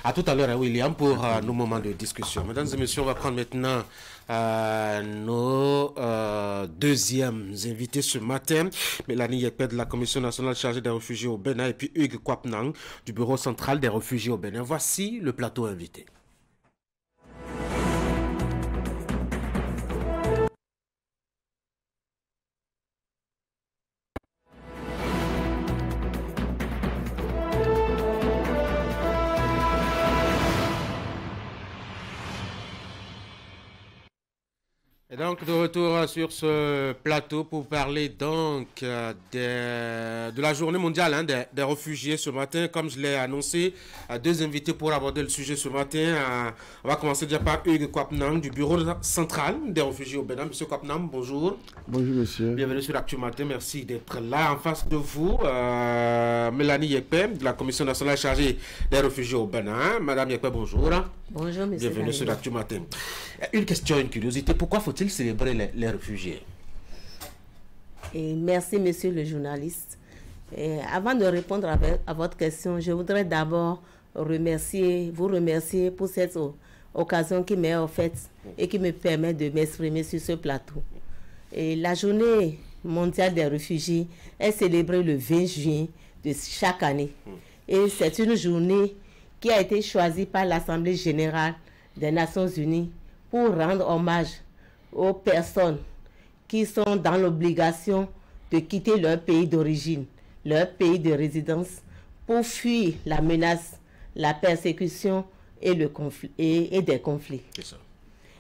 À tout à l'heure, hein, William, pour nos moments de discussion. Mesdames et messieurs, on va prendre maintenant nos deuxièmes invités ce matin. Mélanie Yekpe de la Commission nationale chargée des réfugiés au Bénin et puis Hugues Kwapnang du Bureau central des réfugiés au Bénin. Voici le plateau invité. Et donc de retour sur ce plateau pour parler donc de la journée mondiale des réfugiés ce matin. Comme je l'ai annoncé, deux invités pour aborder le sujet ce matin. On va commencer déjà par Hugues Kwapnang du Bureau central des réfugiés au Bénin. Monsieur Kwapnang, bonjour. Bonjour monsieur. Bienvenue sur Actu Matin, merci d'être là. En face de vous, Mélanie Yekpe de la Commission nationale chargée des réfugiés au Bénin. Madame Yekpe, bonjour. Bonjour monsieur. Bienvenue sur Actu Matin. Une question, une curiosité, pourquoi faut-il célébrer les réfugiés? Et merci monsieur le journaliste. Et avant de répondre à votre question, je voudrais d'abord vous remercier pour cette occasion qui m'est offerte et qui me permet de m'exprimer sur ce plateau. Et la journée mondiale des réfugiés est célébrée le 20 juin de chaque année. Et c'est une journée qui a été choisie par l'Assemblée générale des Nations unies pour rendre hommage aux personnes qui sont dans l'obligation de quitter leur pays d'origine, leur pays de résidence, pour fuir la menace, la persécution et des conflits. C'est ça.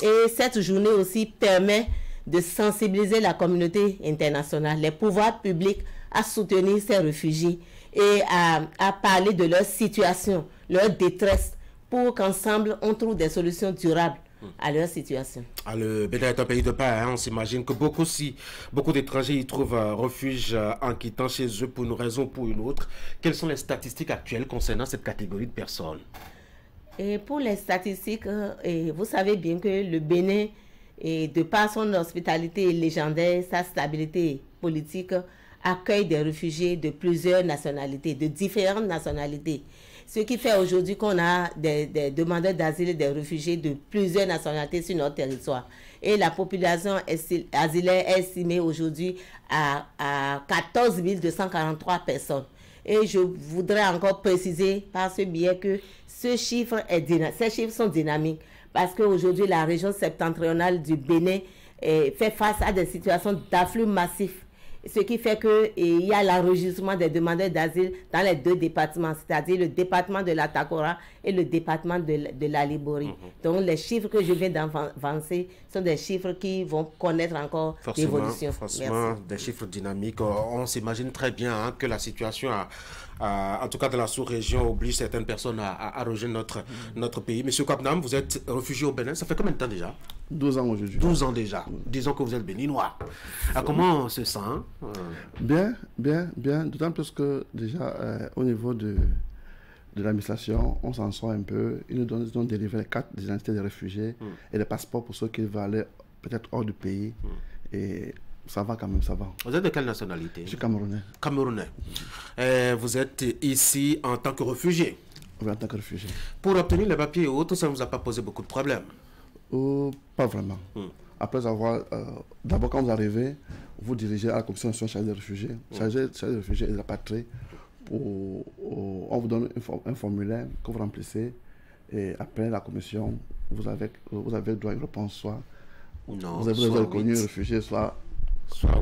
Et cette journée aussi permet de sensibiliser la communauté internationale, les pouvoirs publics à soutenir ces réfugiés et à parler de leur situation, leur détresse, pour qu'ensemble on trouve des solutions durables à leur situation. Le Bénin est un pays de paix, hein. On s'imagine que beaucoup d'étrangers y trouvent refuge en quittant chez eux pour une raison ou pour une autre. Quelles sont les statistiques actuelles concernant cette catégorie de personnes? Et pour les statistiques, vous savez bien que le Bénin, de par son hospitalité légendaire, sa stabilité politique, accueille des réfugiés de plusieurs nationalités, de différentes nationalités. Ce qui fait aujourd'hui qu'on a des demandeurs d'asile et des réfugiés de plusieurs nationalités sur notre territoire. Et la population asilaire est estimée aujourd'hui à 14 243 personnes. Et je voudrais encore préciser par ce biais que ces chiffres sont dynamiques. Parce qu'aujourd'hui, la région septentrionale du Bénin fait face à des situations d'afflux massif. Ce qui fait qu'il y a l'enregistrement des demandeurs d'asile dans les deux départements, c'est-à-dire le département de la Takora et le département de la Libori. Donc les chiffres que je viens d'avancer sont des chiffres qui vont connaître encore l'évolution. Forcément, des chiffres dynamiques. On s'imagine très bien que la situation, en tout cas dans la sous-région, oblige certaines personnes à rejoindre notre pays. Monsieur Kwapnang, vous êtes réfugié au Bénin, ça fait combien de temps déjà? 12 ans aujourd'hui. 12 ans déjà. Disons que vous êtes béninois. Comment on se sent? Bien. D'autant plus que déjà, au niveau de l'administration, on s'en sort un peu. Ils nous ont délivré les cartes d'identité des réfugiés et les passeports pour ceux qui veulent aller peut-être hors du pays. Et ça va quand même, ça va. Vous êtes de quelle nationalité? Je suis camerounais. Camerounais. Vous êtes ici en tant que réfugié? Oui, en tant que réfugié. Pour obtenir les papiers et autres, ça ne vous a pas posé beaucoup de problèmes? Pas vraiment. Après avoir, d'abord quand vous arrivez, vous dirigez à la commission chargée des réfugiés, chargée des réfugiés et de la patrie. On vous donne un formulaire que vous remplissez et après la commission, vous avez le droit à une réponse, soit non, vous avez reconnu réfugié, soit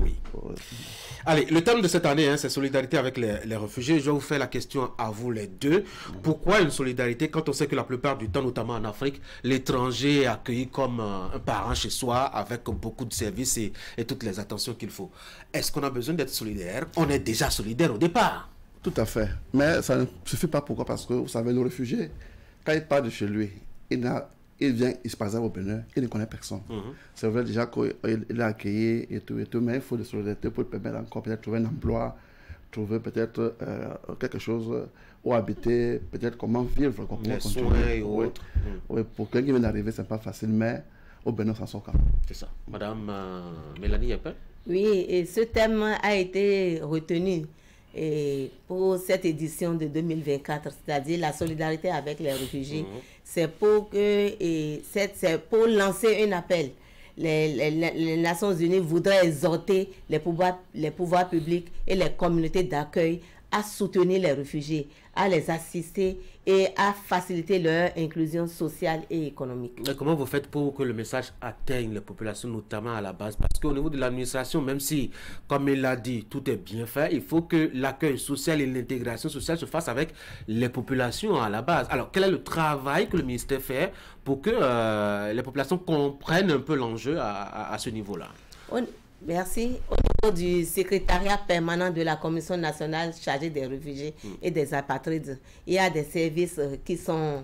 oui. Allez, le thème de cette année, c'est solidarité avec les réfugiés. Je vais vous faire la question à vous les deux. Pourquoi une solidarité quand on sait que la plupart du temps, notamment en Afrique, l'étranger est accueilli comme un parent chez soi avec beaucoup de services et toutes les attentions qu'il faut? Est-ce qu'on a besoin d'être solidaire? On est déjà solidaire au départ. Tout à fait. Mais ça ne suffit pas. Pourquoi? Parce que vous savez, le réfugié, quand il part de chez lui, il vient, par exemple, au Bénin, il ne connaît personne. C'est vrai déjà qu'il est accueilli et tout, mais il faut de solidarité pour lui permettre encore peut-être trouver un emploi, trouver peut-être quelque chose où habiter, peut-être comment vivre, comment continuer. Oui, pour quelqu'un qui vient d'arriver, ce n'est pas facile, mais au Bénin, ça sort quand même. C'est ça. Madame Mélanie Yekpe? Oui, et ce thème a été retenu pour cette édition de 2024, c'est-à-dire la solidarité avec les réfugiés, c'est pour lancer un appel. Les Nations Unies voudraient exhorter les pouvoirs publics et les communautés d'accueil à soutenir les réfugiés, à les assister et à faciliter leur inclusion sociale et économique. Mais comment vous faites pour que le message atteigne les populations, notamment à la base? Parce qu'au niveau de l'administration, même si, comme il l'a dit, tout est bien fait, il faut que l'accueil social et l'intégration sociale se fassent avec les populations à la base. Alors, quel est le travail que le ministère fait pour que les populations comprennent un peu l'enjeu à ce niveau-là? Merci. Au niveau du secrétariat permanent de la Commission nationale chargée des réfugiés et des apatrides, il y a des services qui sont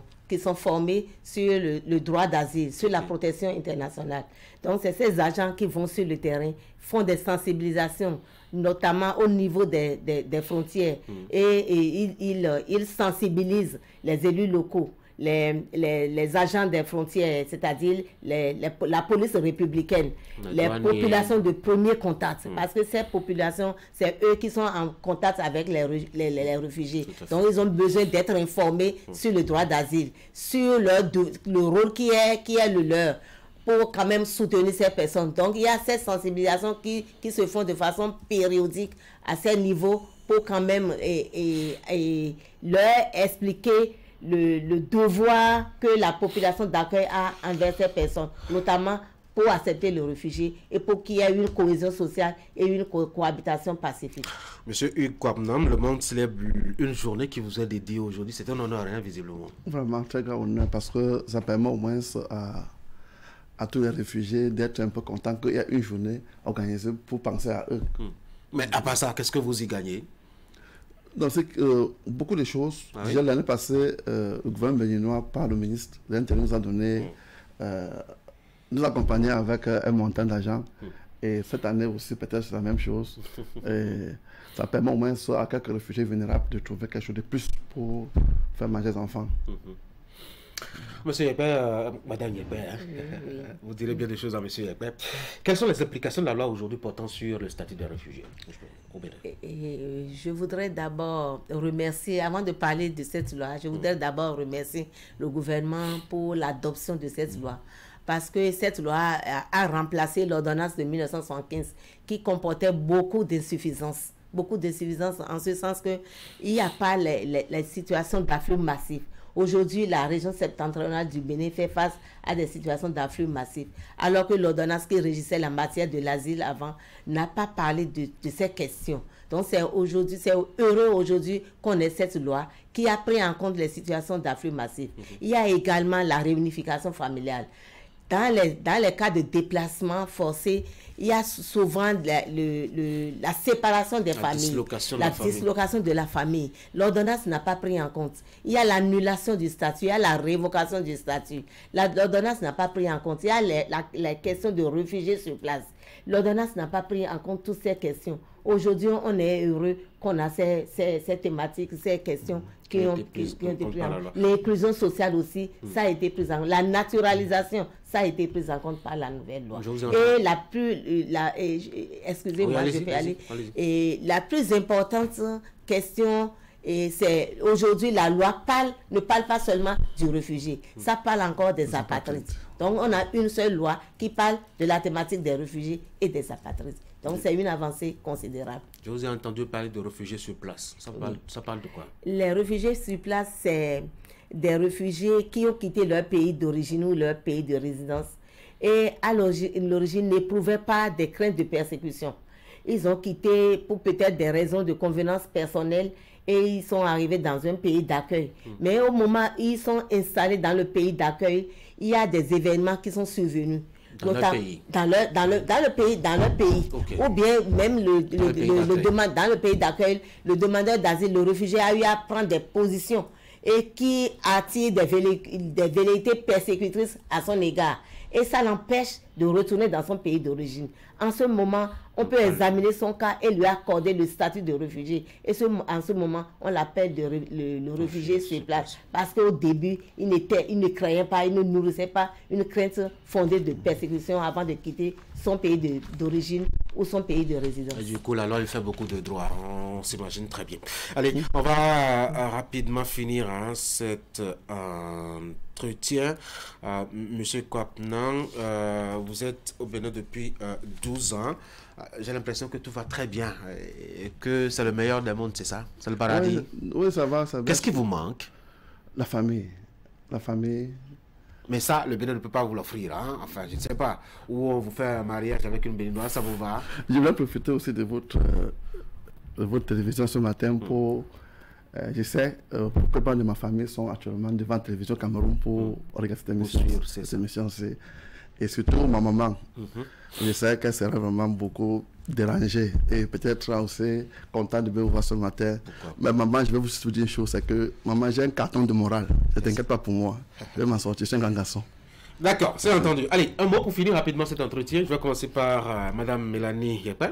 formés sur le droit d'asile, sur la protection internationale. Donc, c'est ces agents qui vont sur le terrain, font des sensibilisations, notamment au niveau des frontières, et ils sensibilisent les élus locaux, les agents des frontières, c'est-à-dire la police républicaine, les populations de premier contact, parce que ces populations, c'est eux qui sont en contact avec les réfugiés. Donc, ils ont besoin d'être informés sur le droit d'asile, sur le rôle qui est le leur, pour quand même soutenir ces personnes. Donc, il y a ces sensibilisations qui se font de façon périodique à ces niveaux pour quand même leur expliquer le devoir que la population d'accueil a envers ces personnes, notamment pour accepter le réfugié et pour qu'il y ait une cohésion sociale et une cohabitation pacifique. Monsieur Hugues Kwabnam, le monde célèbre une journée qui vous est dédiée aujourd'hui. C'est un honneur, hein, visiblement. Vraiment, très grand honneur, parce que ça permet au moins à tous les réfugiés d'être un peu contents qu'il y a une journée organisée pour penser à eux. Mais à part ça, qu'est-ce que vous y gagnez? Donc, c'est beaucoup de choses. Déjà, l'année passée, le gouvernement béninois, par le ministre de l'Intérieur, nous a donné, nous accompagner avec un montant d'argent. Et cette année aussi, peut-être c'est la même chose. Et ça permet au moins à quelques réfugiés vulnérables de trouver quelque chose de plus pour faire manger les enfants. Monsieur Yepé, Madame Yepé, vous direz bien des choses à Monsieur Yepé. Quelles sont les implications de la loi aujourd'hui portant sur le statut des réfugiés? Je voudrais d'abord remercier, avant de parler de cette loi, je voudrais d'abord remercier le gouvernement pour l'adoption de cette loi. Parce que cette loi a remplacé l'ordonnance de 1975 qui comportait beaucoup d'insuffisances. Beaucoup d'insuffisances en ce sens qu'il n'y a pas les situations d'afflux massif. Aujourd'hui, la région septentrionale du Bénin fait face à des situations d'afflux massif, alors que l'ordonnance qui régissait la matière de l'asile avant n'a pas parlé de ces questions. Donc, c'est heureux aujourd'hui qu'on ait cette loi qui a pris en compte les situations d'afflux massif. Il y a également la réunification familiale. Dans les cas de déplacement forcé, il y a souvent la séparation des familles, la dislocation de la famille. L'ordonnance n'a pas pris en compte. Il y a l'annulation du statut, il y a la révocation du statut. L'ordonnance n'a pas pris en compte. Il y a les questions de réfugiés sur place. L'ordonnance n'a pas pris en compte toutes ces questions. Aujourd'hui, on est heureux qu'on a ces thématiques, ces questions qui ont été prises en compte. L'inclusion sociale aussi, ça a été pris en compte. La naturalisation, ça a été pris en compte par la nouvelle loi. Et excusez-moi, je vais aller. Et la plus importante question, c'est aujourd'hui la loi ne parle pas seulement du réfugié, ça parle encore des apatrides. Donc on a une seule loi qui parle de la thématique des réfugiés et des apatrides. Donc c'est une avancée considérable. Je vous ai entendu parler de réfugiés sur place. Ça parle de quoi? Les réfugiés sur place, c'est des réfugiés qui ont quitté leur pays d'origine ou leur pays de résidence et à l'origine n'éprouvaient pas des craintes de persécution. Ils ont quitté pour peut-être des raisons de convenance personnelle et ils sont arrivés dans un pays d'accueil. Mais au moment où ils sont installés dans le pays d'accueil, il y a des événements qui sont survenus. Dans leur pays. Dans leur pays. Okay. Ou bien même dans le pays d'accueil, le demandeur d'asile, le réfugié a eu à prendre des positions et qui attire des velléités persécutrices à son égard. et ça l'empêche de retourner dans son pays d'origine. En ce moment, on peut examiner son cas et lui accorder le statut de réfugié. Et en ce moment, on l'appelle le réfugié sur place. Parce qu'au début, il ne craignait pas, il ne nourrissait pas une crainte fondée de persécution avant de quitter son pays d'origine ou son pays de résidence. Et du coup, la loi, il fait beaucoup de droits. On s'imagine très bien. Allez, on va rapidement finir cet entretien. Monsieur Kwapnang, vous êtes au Bénin depuis 12 ans. J'ai l'impression que tout va très bien et que c'est le meilleur des mondes, c'est ça? C'est le paradis? Oui, ça va. Qu'est-ce qui vous manque? La famille. La famille. Mais ça, le Bénin ne peut pas vous l'offrir. Hein? Enfin, je ne sais pas. Ou on vous fait un mariage avec une béninoise, ça vous va? Je voulais profiter aussi de votre télévision ce matin pour... je sais, beaucoup de ma famille sont actuellement devant la télévision Cameroun pour regarder cette émission. Et surtout ma maman. Je sais qu'elle serait vraiment beaucoup dérangée et peut-être aussi contente de me voir ce matin. Mais maman, je vais vous dire une chose, c'est que maman, j'ai un carton de morale. Ne t'inquiète pas pour moi. Je vais m'en sortir, je suis un grand garçon. D'accord, c'est entendu. Allez, un mot pour finir rapidement cet entretien. Je vais commencer par Madame Mélanie Yekpe.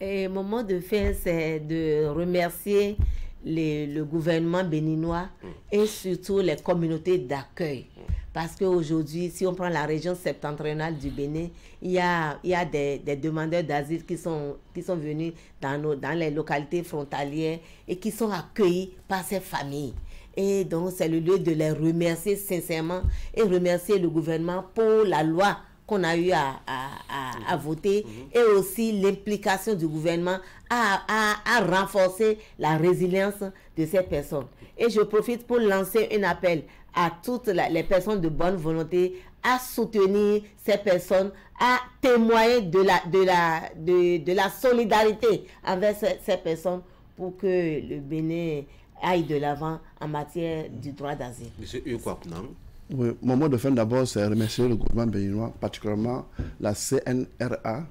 Et mon mot de fin, c'est de remercier le gouvernement béninois et surtout les communautés d'accueil. Parce qu'aujourd'hui, si on prend la région septentrionale du Bénin, il y a des demandeurs d'asile qui sont venus dans les localités frontalières et qui sont accueillis par ces familles. Et donc, c'est le lieu de les remercier sincèrement et remercier le gouvernement pour la loi qu'on a eu à voter et aussi l'implication du gouvernement à renforcer la résilience de ces personnes. Et je profite pour lancer un appel à toutes les personnes de bonne volonté à soutenir ces personnes, à témoigner de la solidarité envers ces personnes pour que le Bénin aille de l'avant en matière du droit d'asile. Monsieur Kwapnang. Oui, mon mot de fin d'abord, c'est remercier le gouvernement béninois, particulièrement la CNRA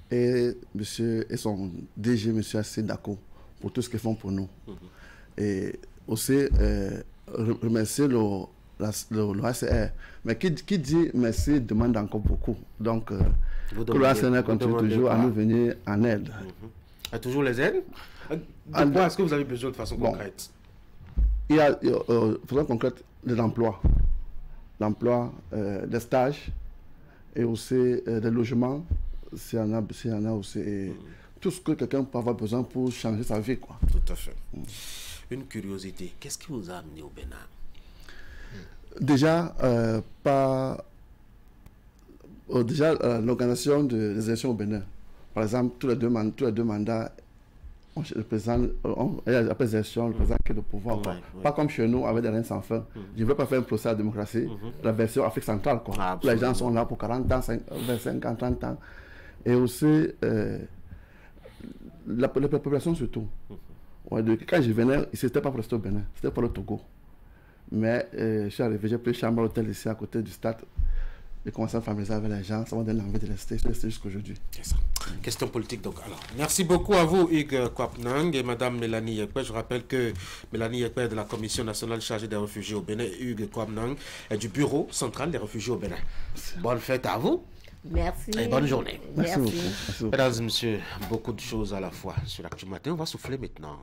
et son DG, M. Assé Dako, pour tout ce qu'ils font pour nous. Et aussi remercier le HCR. Mais qui dit merci demande encore beaucoup. Donc, que le HCR continue toujours à nous venir en aide. À toujours les aides? De quoi est-ce que vous avez besoin de façon concrète? Il y a de façon concrète de l'emploi. L'emploi, des stages et aussi des logements, s'il y en a aussi. Et tout ce que quelqu'un peut avoir besoin pour changer sa vie, quoi. Tout à fait. Une curiosité, qu'est-ce qui vous a amené au Bénin? Déjà, l'organisation des élections au Bénin. Par exemple, tous les deux mandats, le président, après les élections, le président qui est au pouvoir. Pas comme chez nous, avec des reins sans fin. Je ne veux pas faire un procès à la démocratie. La version Afrique centrale, quoi. Les gens sont là pour 40 ans, 25 ans, 30 ans. Et aussi, la population surtout. Quand je venais, ce n'était pas pour rester au Bénin, c'était pour le Togo. Mais je suis arrivé, j'ai pris chambre d'hôtel ici à côté du stade. J'ai commencé à familiariser avec les gens, ça m'a donné envie de rester. Je suis resté jusqu'à aujourd'hui. C'est ça. Question politique donc. Alors, merci beaucoup à vous, Hugues Kwapnang et Madame Mélanie Yekpe. Je rappelle que Mélanie Yekpe est de la Commission nationale chargée des réfugiés au Bénin. Hugues Kwapnang est du Bureau central des réfugiés au Bénin. Bonne fête à vous. Merci. Et bonne journée. Merci. Merci beaucoup. Mesdames et messieurs, beaucoup de choses à la fois sur l'Actu Matin. On va souffler maintenant.